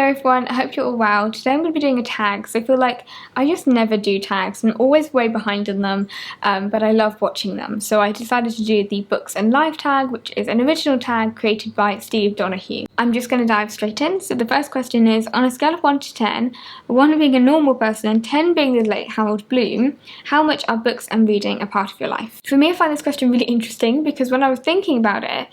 everyone, I hope you're all well. Today I'm going to be doing a tag, so I feel like I just never do tags. I'm always way behind on them, but I love watching them. So I decided to do the books and life tag, which is an original tag created by Steve Donoghue. I'm just going to dive straight in. So the first question is, on a scale of 1 to 10, 1 being a normal person and 10 being the late Harold Bloom, how much are books and reading a part of your life? For me, I find this question really interesting because when I was thinking about it,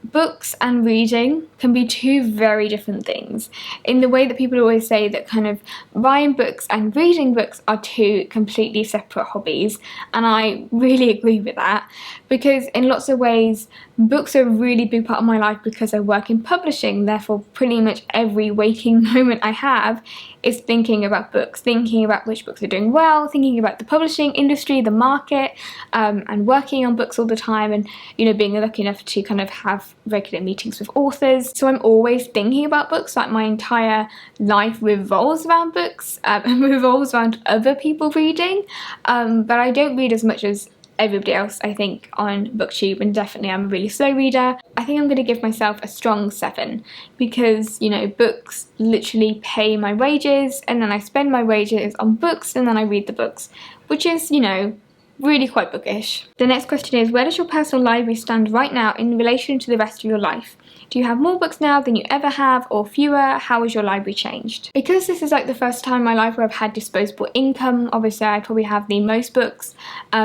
books and reading can be two very different things, in the way that people always say that kind of buying books and reading books are two completely separate hobbies, and I really agree with that, because in lots of ways books are a really big part of my life because I work in publishing. Therefore pretty much every waking moment I have is thinking about books, thinking about which books are doing well, thinking about the publishing industry, the market, and working on books all the time, and being lucky enough to kind of have regular meetings with authors. So I'm always thinking about books. Like my entire life revolves around books and revolves around other people reading, but I don't read as much as everybody else, I think, on BookTube, and definitely I'm a really slow reader. I think I'm going to give myself a strong 7 because, books literally pay my wages, and then I spend my wages on books, and then I read the books, which is, really quite bookish. The next question is, where does your personal library stand right now in relation to the rest of your life? Do you have more books now than you ever have, or fewer? How has your library changed? Because this is like the first time in my life where I've had disposable income, obviously I probably have the most books,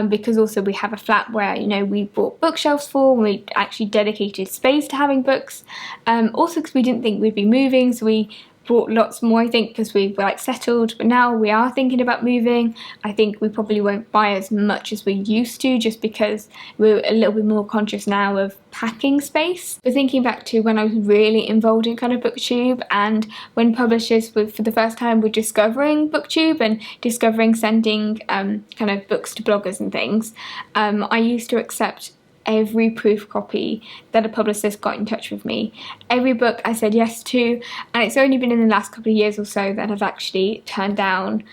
because also we have a flat where, we bought bookshelves for, and we actually dedicated space to having books. Also because we didn't think we'd be moving, so we bought lots more, I think, because we were settled, but now we are thinking about moving. I think we probably won't buy as much as we used to, just because we're a little bit more conscious now of packing space. But thinking back to when I was really involved in kind of BookTube, and when publishers for the first time were discovering BookTube and discovering sending kind of books to bloggers and things, I used to accept every proof copy that a publicist got in touch with me. Every book I said yes to, and it's only been in the last couple of years or so that I've actually turned down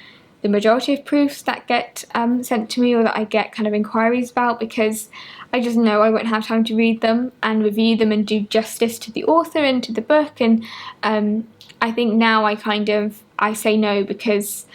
the majority of proofs that get sent to me, or that I get kind of inquiries about, because I just know I won't have time to read them and review them and do justice to the author and to the book. And I think now I say no, because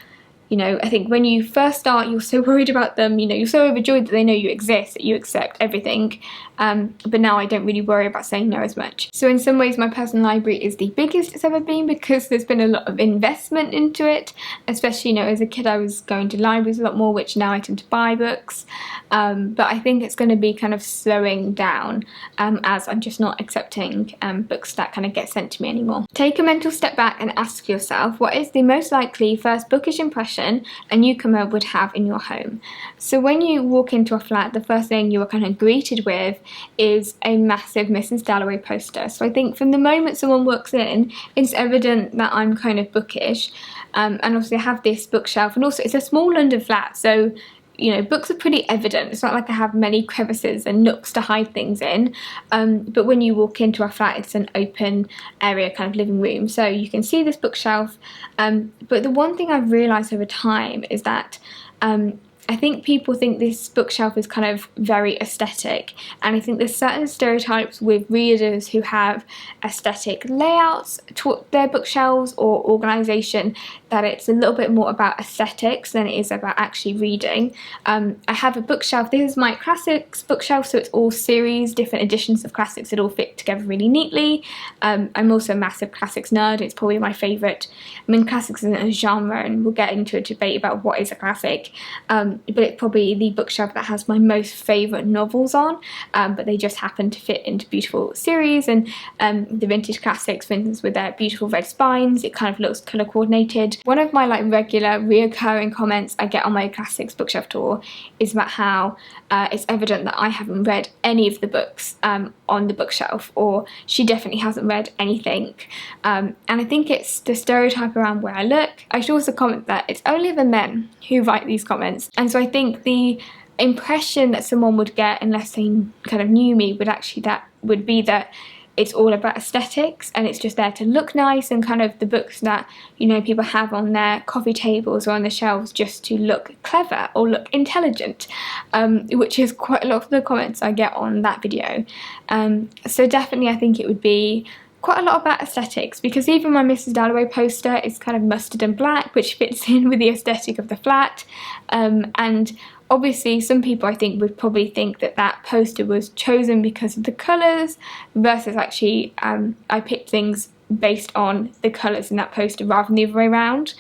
I think when you first start, you're so worried about them, you're so overjoyed that they know you exist, that you accept everything. But now I don't really worry about saying no as much. So in some ways, my personal library is the biggest it's ever been, because there's been a lot of investment into it. Especially, as a kid, I was going to libraries a lot more, which now I tend to buy books. But I think it's going to be kind of slowing down as I'm just not accepting books that kind of get sent to me anymore. Take a mental step back and ask yourself, what is the most likely first bookish impression a newcomer would have in your home? So when you walk into a flat, the first thing you are kind of greeted with is a massive Mrs. Dalloway poster. So I think from the moment someone walks in, it's evident that I'm kind of bookish. And obviously I have this bookshelf, and also it's a small London flat, so books are pretty evident. It's not like I have many crevices and nooks to hide things in, but when you walk into our flat, it's an open area, kind of living room, so you can see this bookshelf. But the one thing I've realised over time is that I think people think this bookshelf is kind of very aesthetic, and I think there's certain stereotypes with readers who have aesthetic layouts to their bookshelves or organisation, that it's a little bit more about aesthetics than it is about actually reading. I have a bookshelf. This is my classics bookshelf, so it's all series, different editions of classics that all fit together really neatly. I'm also a massive classics nerd. It's probably my favourite. I mean, classics isn't a genre, and we'll get into a debate about what is a classic. But it's probably the bookshelf that has my most favourite novels on, but they just happen to fit into beautiful series. And the vintage classics, for instance, with their beautiful red spines, it kind of looks colour coordinated. One of my regular reoccurring comments I get on my classics bookshelf tour is about how it's evident that I haven't read any of the books on the bookshelf, or she definitely hasn't read anything. And I think it's the stereotype around where I look. I should also comment that it's only the men who write these comments, and so I think the impression that someone would get, unless they kind of knew me, would be that it's all about aesthetics, and it's just there to look nice, and kind of the books that people have on their coffee tables or on the shelves just to look clever or look intelligent, which is quite a lot of the comments I get on that video. So definitely I think it would be quite a lot about aesthetics, because even my Mrs. Dalloway poster is kind of mustard and black, which fits in with the aesthetic of the flat, and obviously some people I think would probably think that that poster was chosen because of the colours, versus actually I picked things based on the colours in that poster rather than the other way around,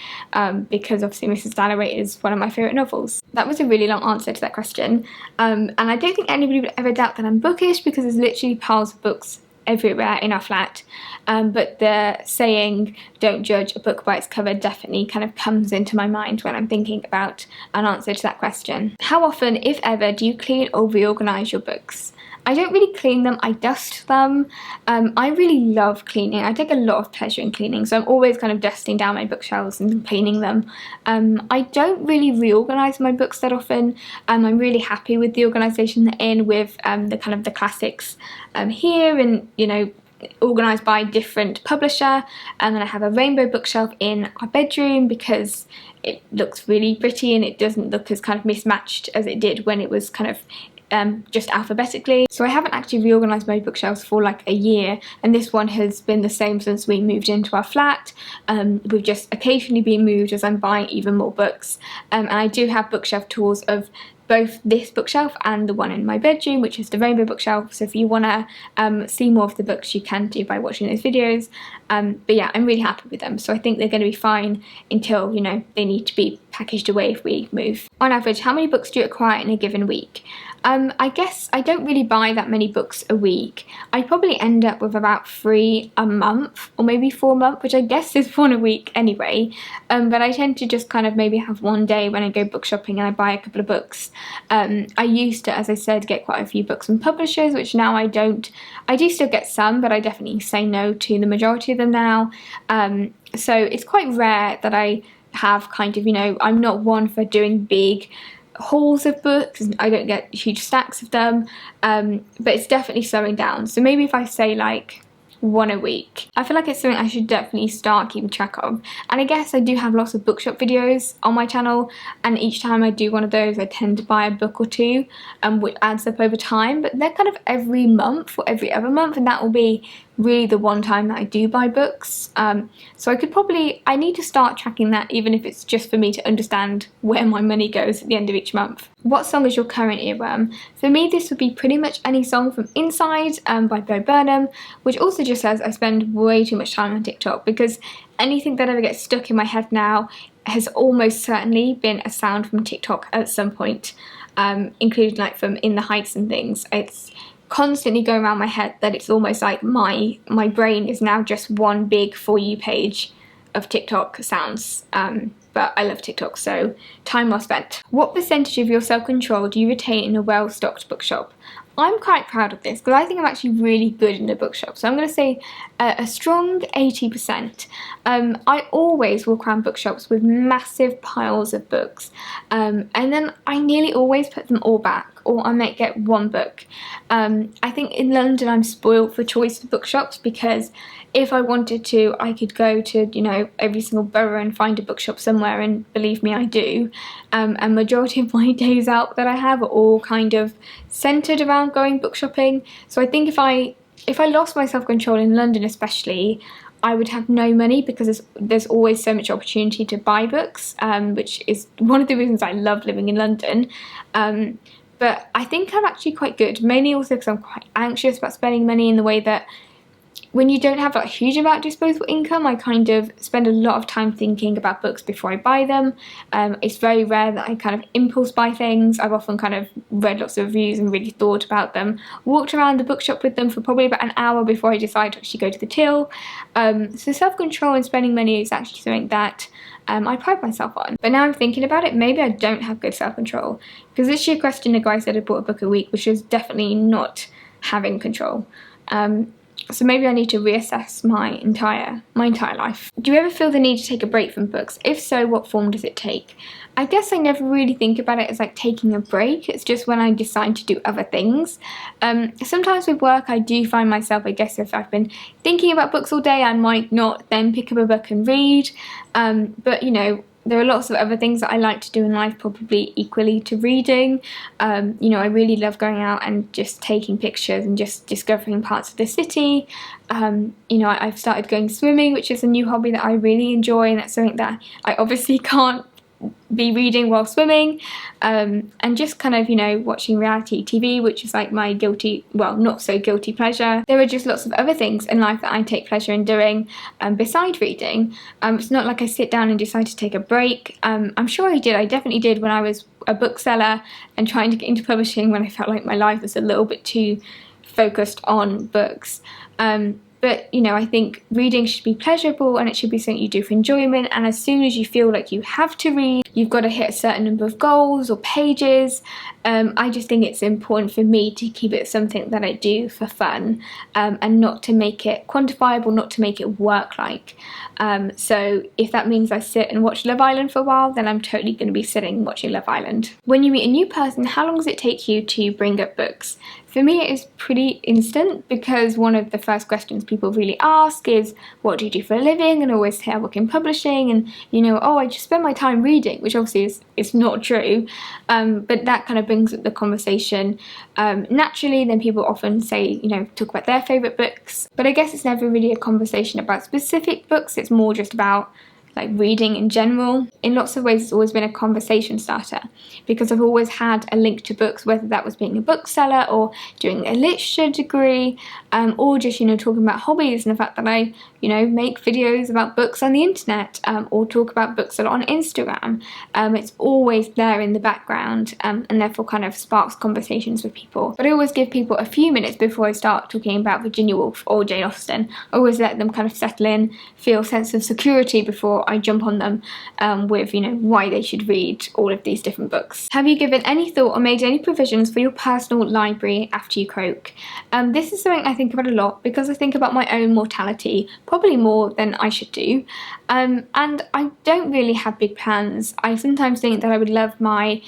because obviously Mrs. Dalloway is one of my favourite novels. That was a really long answer to that question, and I don't think anybody would ever doubt that I'm bookish, because there's literally piles of books everywhere in our flat, but the saying "don't judge a book by its cover" definitely kind of comes into my mind when I'm thinking about an answer to that question. How often, if ever, do you clean or reorganise your books? I don't really clean them, I dust them. I really love cleaning. I take a lot of pleasure in cleaning, so I'm always kind of dusting down my bookshelves and cleaning them. I don't really reorganise my books that often. I'm really happy with the organisation they're in, with the kind of the classics here, and you know, organised by different publisher. And then I have a rainbow bookshelf in our bedroom because it looks really pretty and it doesn't look as kind of mismatched as it did when it was kind of just alphabetically. So I haven't actually reorganised my bookshelves for like a year, and this one has been the same since we moved into our flat. We've just occasionally been moved as I'm buying even more books, and I do have bookshelf tours of both this bookshelf and the one in my bedroom, which is the rainbow bookshelf. So if you want to see more of the books, you can do by watching those videos. But yeah, I'm really happy with them, so I think they're going to be fine until, you know, they need to be packaged away if we move. On average, how many books do you acquire in a given week? I guess I don't really buy that many books a week. I probably end up with about 3 a month, or maybe 4 a month, which I guess is 1 a week anyway. But I tend to just kind of maybe have one day when I go book shopping and I buy a couple of books. I used to, as I said, get quite a few books from publishers, which now I don't. I do still get some, but I definitely say no to the majority of them now. So it's quite rare that I have kind of, you know, I'm not one for doing big hauls of books. I don't get huge stacks of them, but it's definitely slowing down. So maybe if I say like 1 a week, I feel like it's something I should definitely start keeping track of. And I guess I do have lots of bookshop videos on my channel, and each time I do one of those I tend to buy a book or two, which adds up over time, but they're kind of every month or every other month, and that will be really the one time that I do buy books. So I need to start tracking that, even if it's just for me to understand where my money goes at the end of each month. What song is your current earworm? For me, this would be pretty much any song from Inside by Bo Burnham, which also just says I spend way too much time on TikTok, because anything that ever gets stuck in my head now has almost certainly been a sound from TikTok at some point, including like from In the Heights and things. It's constantly going around my head that it's almost like my brain is now just one big For You page of TikTok sounds. But I love TikTok, so time well spent. What percentage of your self-control do you retain in a well-stocked bookshop? I'm quite proud of this because I think I'm actually really good in a bookshop, so I'm going to say a strong 80%. I always walk around bookshops with massive piles of books, and then I nearly always put them all back, or I might get one book. I think in London I'm spoiled for choice of bookshops, because if I wanted to, I could go to, you know, every single borough and find a bookshop somewhere, and believe me, I do. And majority of my days out that I have are all kind of centred around going book shopping. So I think if I lost my self-control in London especially, I would have no money, because there's always so much opportunity to buy books, which is one of the reasons I love living in London. But I think I'm actually quite good, mainly also because I'm quite anxious about spending money, in the way that when you don't have a huge amount of disposable income, I kind of spend a lot of time thinking about books before I buy them. It's very rare that I kind of impulse buy things. I've often kind of read lots of reviews and really thought about them, walked around the bookshop with them for probably about an hour before I decide to actually go to the till. So self-control and spending money is actually something that I pride myself on. But now I'm thinking about it, maybe I don't have good self-control, because this year question a guy said I bought a book a week, which is definitely not having control. So maybe I need to reassess my entire life. Do you ever feel the need to take a break from books? If so, what form does it take? I guess I never really think about it as like taking a break. It's just when I decide to do other things. Sometimes with work I do find myself, I guess if I've been thinking about books all day, I might not then pick up a book and read. But you know, there are lots of other things that I like to do in life, probably equally to reading. You know, I really love going out and just taking pictures and just discovering parts of the city. You know, I've started going swimming, which is a new hobby that I really enjoy, and that's something that I obviously can't be reading while swimming, and just kind of, you know, watching reality TV, which is like my guilty, well, not so guilty pleasure. There are just lots of other things in life that I take pleasure in doing beside reading. It's not like I sit down and decide to take a break. I'm sure I definitely did when I was a bookseller and trying to get into publishing, when I felt like my life was a little bit too focused on books. But, you know, I think reading should be pleasurable and it should be something you do for enjoyment, and as soon as you feel like you have to read, you've got to hit a certain number of goals or pages. I just think it's important for me to keep it something that I do for fun, and not to make it quantifiable, not to make it work-like. So if that means I sit and watch Love Island for a while, then I'm totally going to be sitting and watching Love Island. When you meet a new person, how long does it take you to bring up books? For me, it is pretty instant, because one of the first questions people really ask is, what do you do for a living? And I always say I work in publishing, and, you know, oh, I just spend my time reading, which obviously is not true, but that kind of brings up the conversation naturally. Then people often say, you know, talk about their favourite books, but I guess it's never really a conversation about specific books, it's more just about like reading in general. In lots of ways, it's always been a conversation starter, because I've always had a link to books, whether that was being a bookseller or doing a literature degree, or just, you know, talking about hobbies and the fact that I, you know, make videos about books on the internet, or talk about books a lot on Instagram. It's always there in the background, and therefore kind of sparks conversations with people. But I always give people a few minutes before I start talking about Virginia Woolf or Jane Austen. I always let them kind of settle in, feel a sense of security before I jump on them with, you know, why they should read all of these different books. Have you given any thought or made any provisions for your personal library after you croak? This is something I think about a lot, because I think about my own mortality, probably more than I should do, and I don't really have big plans. I sometimes think that I would love my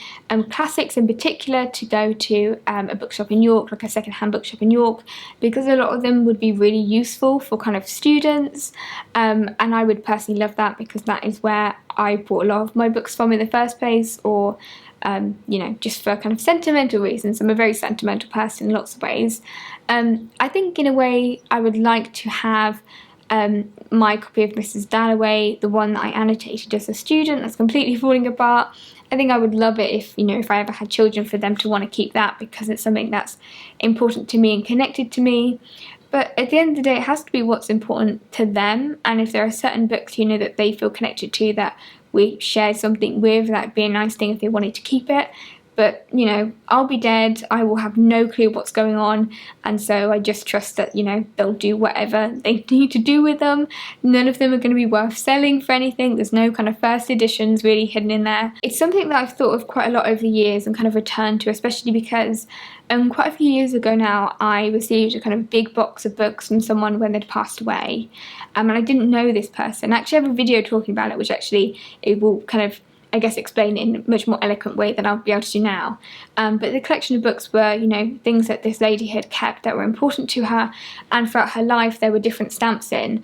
classics in particular to go to a bookshop in York, like a second-hand bookshop in York, because a lot of them would be really useful for kind of students, and I would personally love that, because that is where I bought a lot of my books from in the first place, or you know, just for kind of sentimental reasons. I'm a very sentimental person in lots of ways. I think in a way I would like to have my copy of Mrs. Dalloway, the one that I annotated as a student, that's completely falling apart. I think I would love it if, you know, if I ever had children, for them to want to keep that, because it's something that's important to me and connected to me. But at the end of the day, it has to be what's important to them, and if there are certain books, you know, that they feel connected to, that we shared something with, that'd be a nice thing if they wanted to keep it. But, you know, I'll be dead, I will have no clue what's going on, and so I just trust that, you know, they'll do whatever they need to do with them. None of them are going to be worth selling for anything. There's no kind of first editions really hidden in there. It's something that I've thought of quite a lot over the years and kind of returned to, especially because quite a few years ago now, I received a kind of big box of books from someone when they'd passed away, and I didn't know this person. I actually have a video talking about it, which actually it will kind of, I guess, explain it in a much more eloquent way than I'll be able to do now. But the collection of books were, you know, things that this lady had kept that were important to her, and throughout her life there were different stamps in,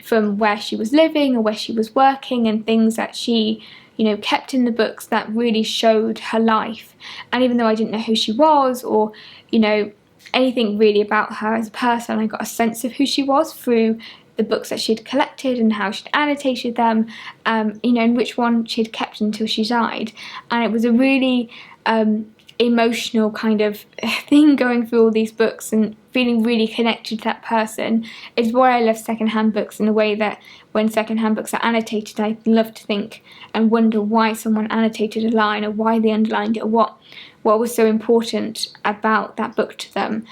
from where she was living or where she was working, and things that she, you know, kept in the books that really showed her life. And even though I didn't know who she was, or, you know, anything really about her as a person, I got a sense of who she was through the books that she'd collected and how she'd annotated them, you know, and which one she'd kept until she died. And it was a really emotional kind of thing, going through all these books and feeling really connected to that person. Is why I love second-hand books, in the way that when second-hand books are annotated, I love to think and wonder why someone annotated a line, or why they underlined it, or what was so important about that book to them.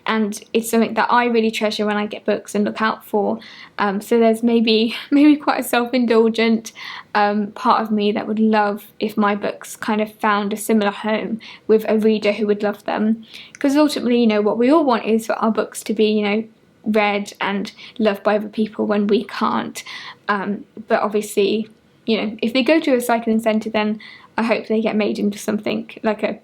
And it's something that I really treasure when I get books and look out for. So there's maybe quite a self-indulgent part of me that would love if my books kind of found a similar home with a reader who would love them. Because ultimately, you know, what we all want is for our books to be, you know, read and loved by other people when we can't. But obviously, you know, if they go to a recycling centre, then I hope they get made into something like a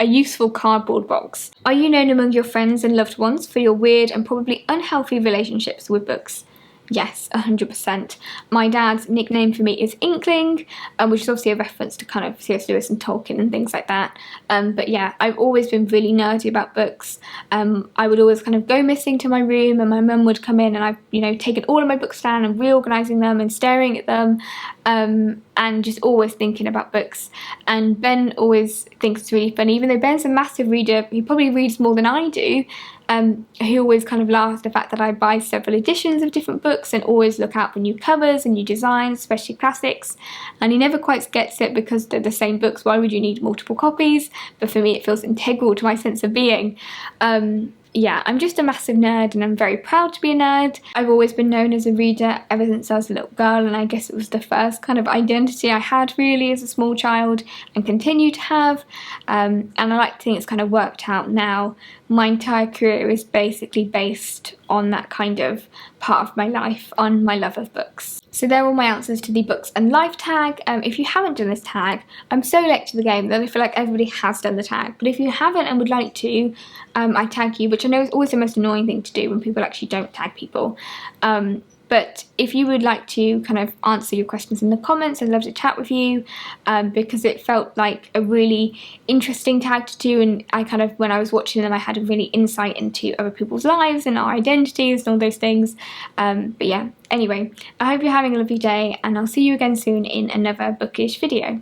useful cardboard box. Are you known among your friends and loved ones for your weird and probably unhealthy relationships with books? Yes, 100%. My dad's nickname for me is Inkling, which is obviously a reference to kind of C.S. Lewis and Tolkien and things like that. But yeah, I've always been really nerdy about books. I would always kind of go missing to my room, and my mum would come in, and I've, you know, taken all of my books down and reorganising them and staring at them, and just always thinking about books. And Ben always thinks it's really funny, even though Ben's a massive reader, he probably reads more than I do. He always kind of laughs at the fact that I buy several editions of different books and always look out for new covers and new designs, especially classics. And he never quite gets it because they're the same books. Why would you need multiple copies? But for me, it feels integral to my sense of being. Yeah, I'm just a massive nerd, and I'm very proud to be a nerd. I've always been known as a reader ever since I was a little girl, and I guess it was the first kind of identity I had really as a small child and continue to have. And I like to think it's kind of worked out now. My entire career is basically based on that kind of part of my life, on my love of books. So they're all my answers to the books and life tag. If you haven't done this tag, I'm so late to the game that I feel like everybody has done the tag. But if you haven't and would like to, I tag you, which I know is always the most annoying thing to do when people actually don't tag people. But if you would like to kind of answer your questions in the comments, I'd love to chat with you, because it felt like a really interesting tag to do, and I kind of, when I was watching them, I had a really insight into other people's lives and our identities and all those things. But yeah, anyway, I hope you're having a lovely day, and I'll see you again soon in another bookish video.